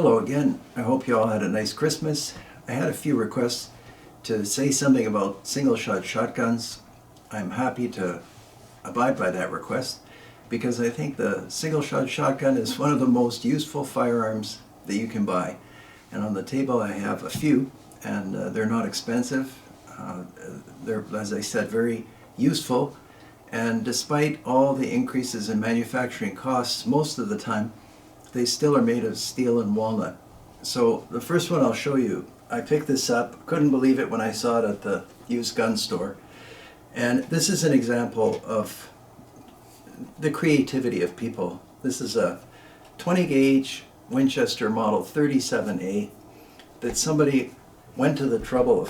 Hello again. I hope you all had a nice Christmas. I had a few requests to say something about single-shot shotguns. I'm happy to abide by that request because I think the single-shot shotgun is one of the most useful firearms that you can buy. And on the table I have a few, and they're not expensive. They're, as I said, very useful. And despite all the increases in manufacturing costs, most of the time they still are made of steel and walnut. So the first one I'll show you, I picked this up, couldn't believe it when I saw it at the used gun store. And this is an example of the creativity of people. This is a 20 gauge Winchester model 37A that somebody went to the trouble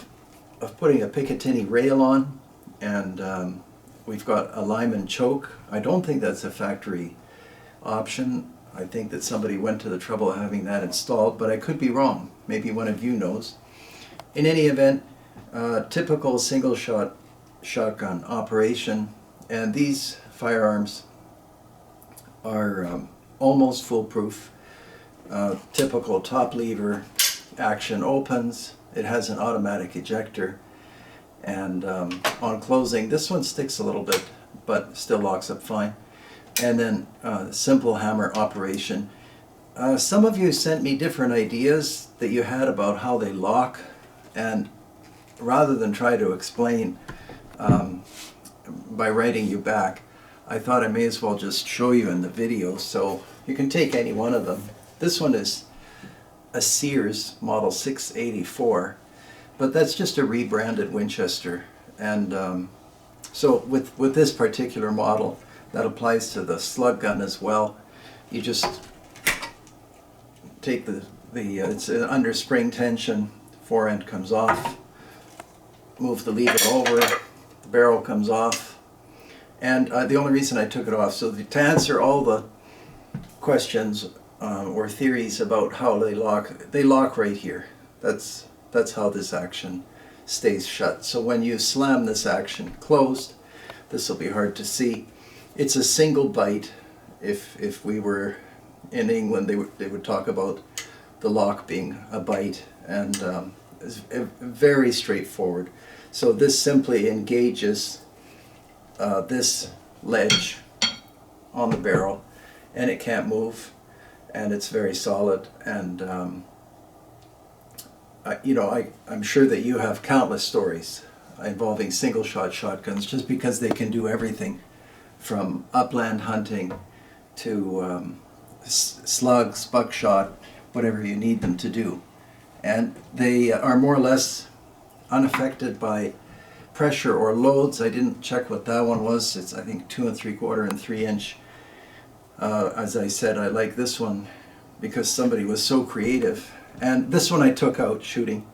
of putting a Picatinny rail on, and we've got a Lyman choke. I don't think that's a factory option. I think that somebody went to the trouble of having that installed, but I could be wrong. Maybe one of you knows. In any event, typical single-shot shotgun operation, and these firearms are almost foolproof. Typical top lever action opens. It has an automatic ejector, and on closing, this one sticks a little bit, but still locks up fine. And then simple hammer operation. Some of you sent me different ideas that you had about how they lock, and rather than try to explain by writing you back, I thought I may as well just show you in the video, so you can take any one of them. This one is a Sears Model 684, but that's just a rebranded Winchester. And so with this particular model, that applies to the slug gun as well. You just take it's under spring tension, fore end comes off, move the lever over, the barrel comes off. And the only reason I took it off, so to answer all the questions or theories about how they lock right here. That's how this action stays shut. So when you slam this action closed, this will be hard to see. It's a single bite. If we were in England, they would talk about the lock being a bite, and it's very straightforward. So this simply engages this ledge on the barrel, and it can't move, and it's very solid. And I'm sure that you have countless stories involving single-shot shotguns, just because they can do everything from upland hunting to slugs, buckshot, whatever you need them to do. And they are more or less unaffected by pressure or loads. I didn't check what that one was. It's, I think, 2 3/4 and 3 inch. As I said, I like this one because somebody was so creative. And this one I took out shooting.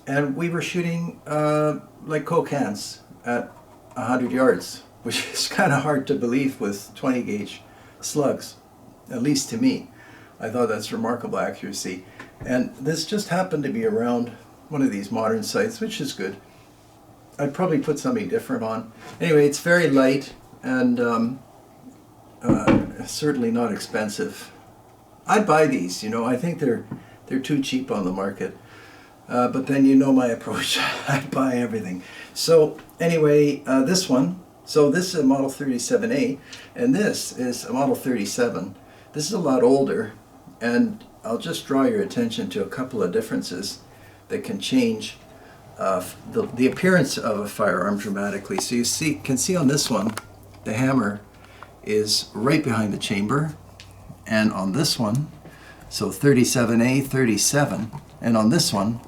And we were shooting like Coke cans at 100 yards. Which is kind of hard to believe with 20 gauge slugs, at least to me. I thought that's remarkable accuracy. And this just happened to be around one of these modern sites, which is good. I'd probably put something different on. Anyway, it's very light and certainly not expensive. I'd buy these, I think they're too cheap on the market. But then you know my approach. I'd buy everything. So anyway, this one. So this is a Model 37A, and this is a Model 37. This is a lot older, and I'll just draw your attention to a couple of differences that can change the appearance of a firearm dramatically. So you can see on this one, the hammer is right behind the chamber, and on this one, so 37A, 37, and on this one,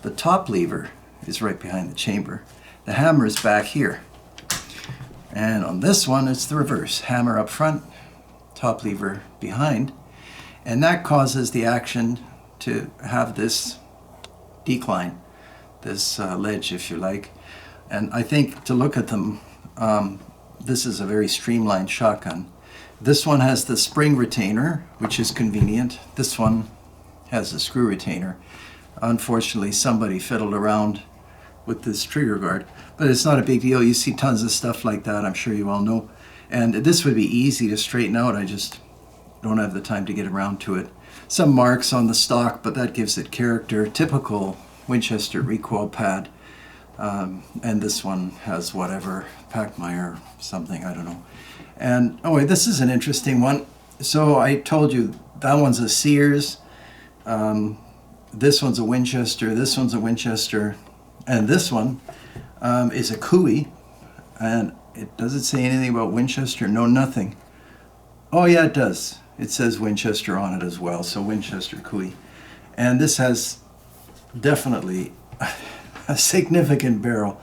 the top lever is right behind the chamber. The hammer is back here. And on this one, it's the reverse. Hammer up front, top lever behind. And that causes the action to have this decline, this ledge, if you like. And I think to look at them, this is a very streamlined shotgun. This one has the spring retainer, which is convenient. This one has the screw retainer. Unfortunately, somebody fiddled around with this trigger guard, but it's not a big deal. You see tons of stuff like that, I'm sure you all know. And this would be easy to straighten out. I just don't have the time to get around to it. some marks on the stock, but that gives it character. Typical Winchester recoil pad. And this one has whatever, Pachmeyer something, I don't know. And oh wait, this is an interesting one. So I told you that one's a Sears, this one's a Winchester, this one's a Winchester, and this one is a Cooey. And it doesn't say anything about Winchester, no, nothing. Oh yeah, it does. It says Winchester on it as well, so Winchester Cooey. And this has definitely a significant barrel.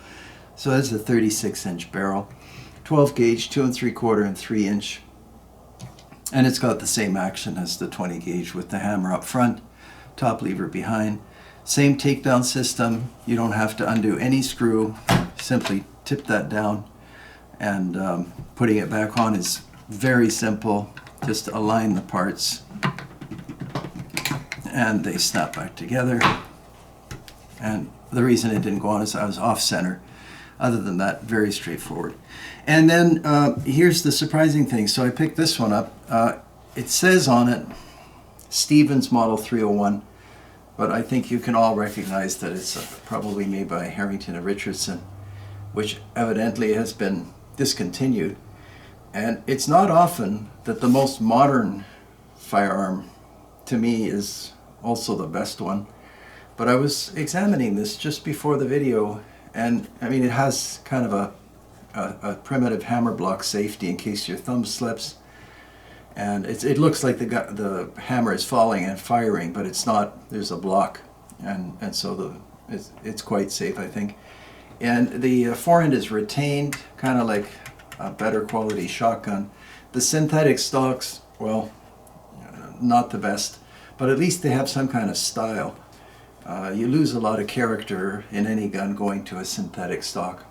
So that's a 36-inch barrel, 12 gauge, 2 3/4 and 3-inch. And it's got the same action as the 20 gauge with the hammer up front, top lever behind. Same takedown system. You don't have to undo any screw. Simply tip that down, and putting it back on is very simple. Just align the parts and they snap back together. And the reason it didn't go on is I was off center. Other than that, very straightforward. And then here's the surprising thing. So I picked this one up. It says on it Stevens Model 301, but I think you can all recognize that it's probably made by Harrington and Richardson, which evidently has been discontinued. And it's not often that the most modern firearm, to me, is also the best one. But I was examining this just before the video, and I mean, it has kind of a primitive hammer block safety in case your thumb slips. And it looks like the hammer is falling and firing, but it's not. There's a block, and so it's quite safe, I think. And the forend is retained, kind of like a better quality shotgun. The synthetic stocks, well, not the best, but at least they have some kind of style. You lose a lot of character in any gun going to a synthetic stock.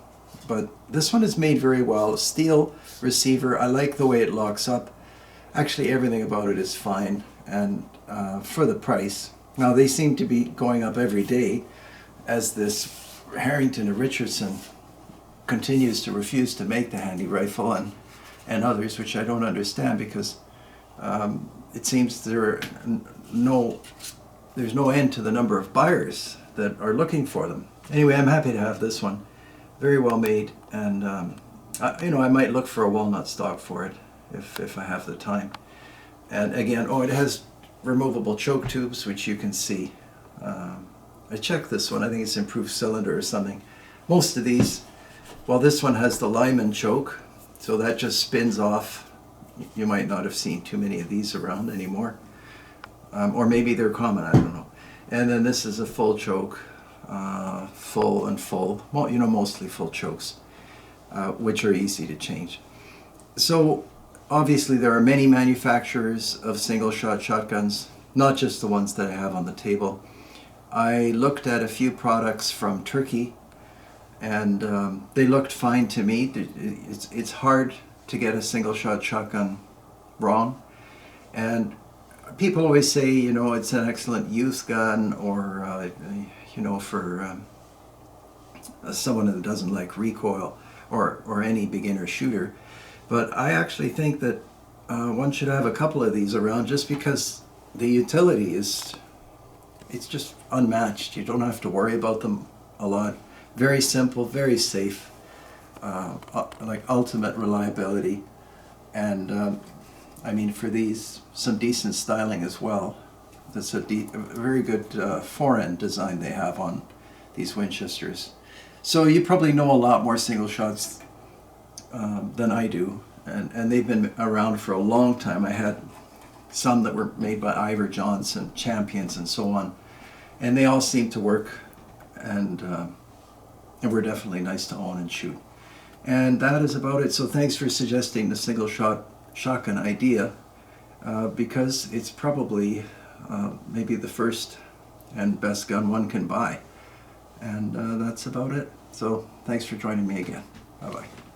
But this one is made very well. Steel receiver, I like the way it locks up. Actually, everything about it is fine, and for the price. Now, they seem to be going up every day as this Harrington and Richardson continues to refuse to make the Handi-rifle and others, which I don't understand, because it seems there's no end to the number of buyers that are looking for them. Anyway, I'm happy to have this one. Very well made, and I might look for a walnut stock for it if I have the time. And again, it has removable choke tubes, which you can see. I checked this one. I think it's improved cylinder or something. Most of these, well, this one has the Lyman choke, so that just spins off. You might not have seen too many of these around anymore. Or maybe they're common, I don't know. And then this is a full choke, full and full, well, mostly full chokes, which are easy to change. So obviously there are many manufacturers of single-shot shotguns, not just the ones that I have on the table. I looked at a few products from Turkey, and they looked fine to me. It's hard to get a single-shot shotgun wrong, and people always say, it's an excellent youth gun, or for someone that doesn't like recoil, or any beginner shooter. But I actually think that one should have a couple of these around, just because the utility it's just unmatched. You don't have to worry about them a lot. Very simple, very safe, like ultimate reliability, and I mean, for these, some decent styling as well. That's a very good forend design they have on these Winchesters. So you probably know a lot more single shots than I do, and they've been around for a long time. I had some that were made by Ivor Johnson, Champions, and so on, and they all seem to work, and were definitely nice to own and shoot. And that is about it. So thanks for suggesting the single shot shotgun idea, because it's probably maybe the first and best gun one can buy. And that's about it. So thanks for joining me again. Bye-bye.